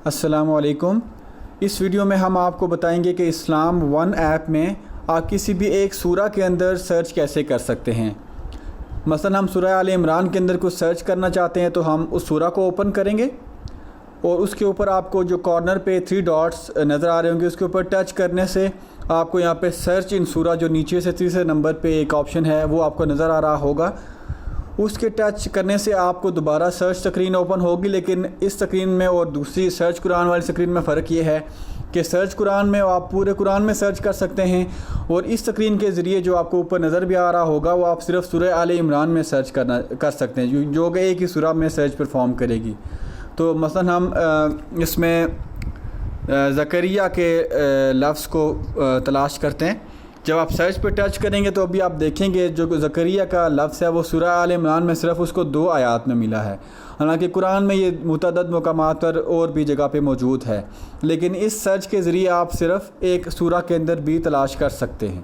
السلام علیکم۔ اس ویڈیو میں ہم آپ کو بتائیں گے کہ اسلام ون ایپ میں آپ کسی بھی ایک سورہ کے اندر سرچ کیسے کر سکتے ہیں۔ مثلا ہم سورہ آل عمران کے اندر کچھ سرچ کرنا چاہتے ہیں تو ہم اس سورہ کو اوپن کریں گے اور اس کے اوپر آپ کو جو کارنر پہ 3 ڈاٹس نظر آ رہے ہوں گے اس کے اوپر ٹچ کرنے سے آپ کو یہاں پہ سرچ ان سورہ جو نیچے سے تیسرے نمبر پہ ایک آپشن ہے وہ آپ کو نظر آ رہا ہوگا۔ اس کے ٹچ کرنے سے آپ کو دوبارہ سرچ سکرین اوپن ہوگی، لیکن اس سکرین میں اور دوسری سرچ قرآن والی سکرین میں فرق یہ ہے کہ سرچ قرآن میں آپ پورے قرآن میں سرچ کر سکتے ہیں اور اس سکرین کے ذریعے جو آپ کو اوپر نظر بھی آ رہا ہوگا وہ آپ صرف سورہ آل عمران میں سرچ کر سکتے ہیں، جو کہ ایک ہی سورہ میں سرچ پرفارم کرے گی۔ تو مثلا ہم اس میں زکریا کے لفظ کو تلاش کرتے ہیں۔ جب آپ سرچ پہ ٹچ کریں گے تو ابھی آپ دیکھیں گے جو زکریا کا لفظ ہے وہ سورہ آل عمران میں صرف اس کو 2 آیات میں ملا ہے، حالانکہ قرآن میں یہ متعدد مقامات پر اور بھی جگہ پہ موجود ہے، لیکن اس سرچ کے ذریعے آپ صرف ایک سورہ کے اندر بھی تلاش کر سکتے ہیں۔